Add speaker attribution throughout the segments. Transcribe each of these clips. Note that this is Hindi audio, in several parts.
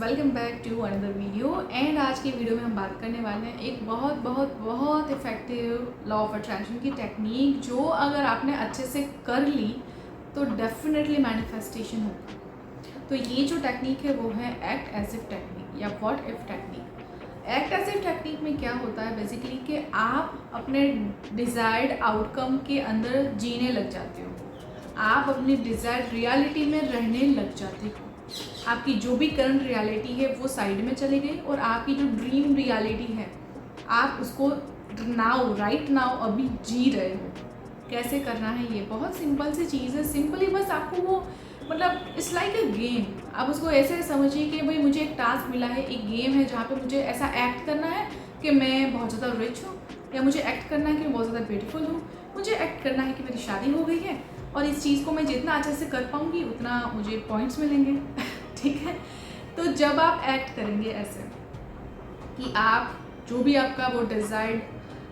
Speaker 1: Welcome back to another video. And आज की वीडियो में हम बात करने वाले हैं एक बहुत बहुत बहुत इफ़ेक्टिव लॉ ऑफ अट्रैक्शन की टेक्निक, जो अगर आपने अच्छे से कर ली तो डेफिनेटली मैनिफेस्टेशन होगा। तो ये जो टेक्निक है वो है एक्ट एज इफ टेक्निक या what if technique. Act as if technique में क्या होता है बेसिकली कि आप अपने डिज़ायर्ड आउटकम के अंदर जीने लग जाते हो, आप अपनी डिज़ायर्ड रियलिटी में रहने लग जाते हो। आपकी जो भी करंट रियलिटी है वो साइड में चली गई और आपकी जो ड्रीम रियलिटी है आप उसको राइट नाउ अभी जी रहे हो। कैसे करना है, ये बहुत सिंपल सी चीज़ है। सिंपली बस आपको वो मतलब इट्स लाइक अ गेम। आप उसको ऐसे समझिए कि भाई मुझे एक टास्क मिला है, एक गेम है जहाँ पे मुझे ऐसा एक्ट करना है कि मैं बहुत ज़्यादा रिच हूँ, या मुझे एक्ट करना है कि मैं बहुत ज़्यादा ब्यूटीफुल हूँ, मुझे एक्ट करना है कि मेरी शादी हो गई है और इस चीज़ को मैं जितना अच्छे से कर पाऊँगी उतना मुझे पॉइंट्स मिलेंगे। ठीक है। तो जब आप एक्ट करेंगे ऐसे कि आप जो भी आपका वो डिज़ायर्ड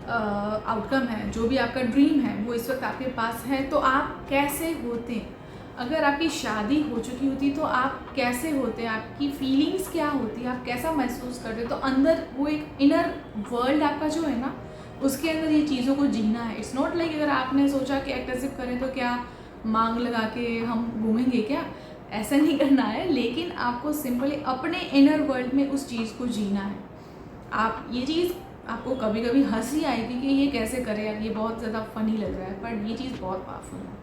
Speaker 1: आउटकम है, जो भी आपका ड्रीम है वो इस वक्त आपके पास है, तो आप कैसे होते हैं। अगर आपकी शादी हो चुकी होती तो आप कैसे होते हैं, आपकी फीलिंग्स क्या होती है, आप कैसा महसूस करते हो। तो अंदर वो एक इनर वर्ल्ड आपका जो है ना, उसके अंदर ये चीज़ों को जीना है। इट्स नॉट लाइक अगर आपने सोचा कि एक्ट एज इफ करें तो क्या मांग लगा के हम घूमेंगे, क्या ऐसा नहीं करना है। लेकिन आपको सिंपली अपने इनर वर्ल्ड में उस चीज़ को जीना है। आप ये चीज़ आपको कभी कभी हंसी आएगी कि ये कैसे करें यार, ये बहुत ज़्यादा फ़नी लग रहा है, पर ये चीज़ बहुत पावरफुल है।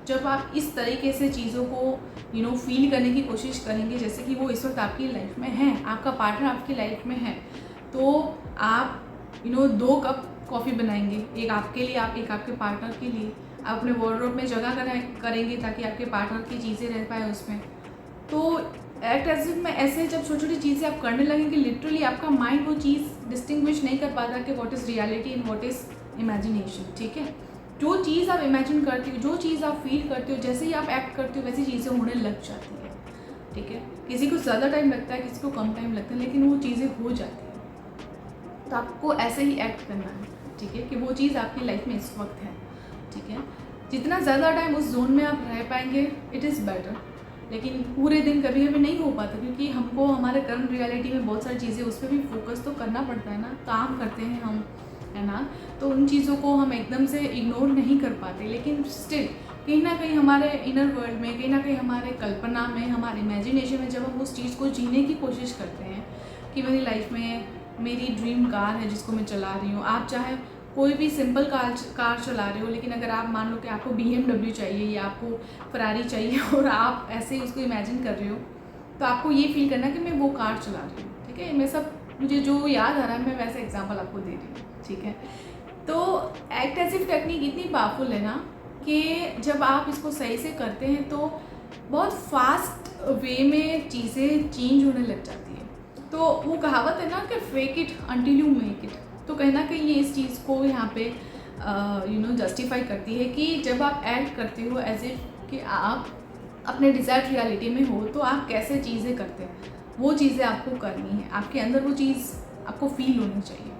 Speaker 1: जब आप इस तरीके से चीज़ों को फील करने की कोशिश करेंगे जैसे कि वो इस वक्त आपकी लाइफ में है, आपका पार्टनर आपकी लाइफ में है, तो आप 2 कप कॉफ़ी बनाएंगे, एक आपके लिए, आप एक आपके पार्टनर के लिए। आप अपने वार्डरोब में जगह करेंगे ताकि आपके पार्टनर की चीज़ें रह पाए उसमें। तो एक्ट एज इफ में ऐसे जब छोटी छोटी चीज़ें आप करने लगेंगे, लिटरली आपका माइंड वो चीज़ डिस्टिंग्विश नहीं कर पाता कि what is reality and what is imagination. ठीक है। जो चीज़ आप इमेजिन करते हो, जो चीज़ आप फील करते हो, जैसे ही आप एक्ट करते हो वैसी चीज़ें होने लग जाती है। ठीक है। किसी को ज़्यादा टाइम लगता है, किसी को कम टाइम लगता है, लेकिन वो चीज़ें हो जाती हैं। तो आपको ऐसे ही एक्ट करना है। ठीक है, कि वो चीज़ आपकी लाइफ में इस वक्त है। ठीक है। जितना ज़्यादा टाइम उस जोन में आप रह पाएंगे इट इज़ बेटर। लेकिन पूरे दिन कभी कभी नहीं हो पाता, क्योंकि हमको हमारे करंट रियलिटी में बहुत सारी चीज़ें उस पर भी फोकस तो करना पड़ता है ना, काम करते हैं हम, है ना। तो उन चीज़ों को हम एकदम से इग्नोर नहीं कर पाते, लेकिन स्टिल कहीं ना कहीं हमारे इनर वर्ल्ड में, कहीं ना कहीं हमारे कल्पना में, हमारे इमेजिनेशन में जब हम उस चीज़ को जीने की कोशिश करते हैं कि मेरी लाइफ में मेरी ड्रीम कार है जिसको मैं चला रही हूँ। आप चाहे कोई भी सिंपल कार चला रहे हो, लेकिन अगर आप मान लो कि आपको BMW चाहिए या आपको फरारी चाहिए और आप ऐसे ही उसको इमेजिन कर रहे हो, तो आपको ये फील करना कि मैं वो कार चला रही हूँ। ठीक है। मैं सब मुझे जो याद आ रहा है मैं वैसे एग्जांपल आपको दे रही हूँ। ठीक है। तो एक्ट एज इफ टेक्निक इतनी पावरफुल है ना कि जब आप इसको सही से करते हैं तो बहुत फास्ट वे में चीज़ें चेंज होने लग जाती है। तो वो कहावत है ना कि fake it until you make it. तो कहीं ना कहीं ये इस चीज़ को यहाँ पे जस्टिफाई करती है कि जब आप एक्ट करते हो एज इफ कि आप अपने डिज़ायर्ड रियलिटी में हो, तो आप कैसे चीज़ें करते हैं वो चीज़ें आपको करनी है। आपके अंदर वो चीज़ आपको फील होनी चाहिए।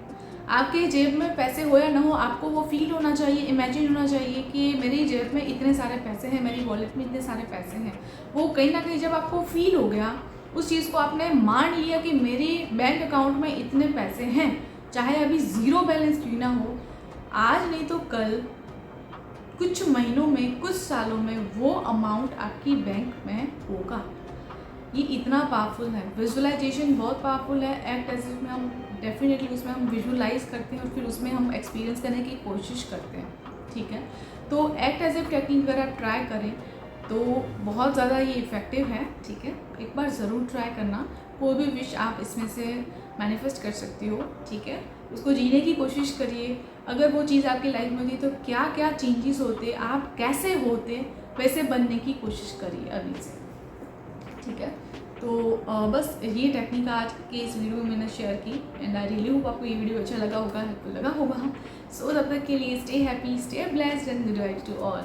Speaker 1: आपके जेब में पैसे हो या ना हो, आपको वो फील होना चाहिए, इमेजिन होना चाहिए कि मेरी जेब में इतने सारे पैसे हैं, मेरी वॉलेट में इतने सारे पैसे हैं। वो कहीं ना कहीं जब आपको फील हो गया, उस चीज़ को आपने मान लिया कि मेरी बैंक अकाउंट में इतने पैसे हैं, चाहे अभी ज़ीरो बैलेंस क्यों ना हो, आज नहीं तो कल, कुछ महीनों में, कुछ सालों में वो अमाउंट आपकी बैंक में होगा। ये इतना पावरफुल है। विजुअलाइजेशन बहुत पावरफुल है। एक्ट एज इफ में हम डेफिनेटली उसमें हम विजुअलाइज करते हैं और फिर उसमें हम एक्सपीरियंस करने की कोशिश करते हैं। ठीक है। तो एक्ट एज इफ टेक्निक अगर आप ट्राई करें तो बहुत ज़्यादा ये इफ़ेक्टिव है। ठीक है। एक बार ज़रूर ट्राई करना। कोई भी विश आप इसमें से मैनिफेस्ट कर सकती हो। ठीक है। उसको जीने की कोशिश करिए। अगर वो चीज़ आपकी लाइफ में होती तो क्या क्या चेंजेस होते, आप कैसे होते, वैसे बनने की कोशिश करिए अभी से। ठीक है। तो बस ये टेक्निक आज के इस वीडियो में मैंने शेयर की एंड आई रियली होप आपको ये वीडियो अच्छा लगा होगा, हेल्पफुल लगा होगा। सो तब तक के लिए stay happy, stay blessed and good night to all.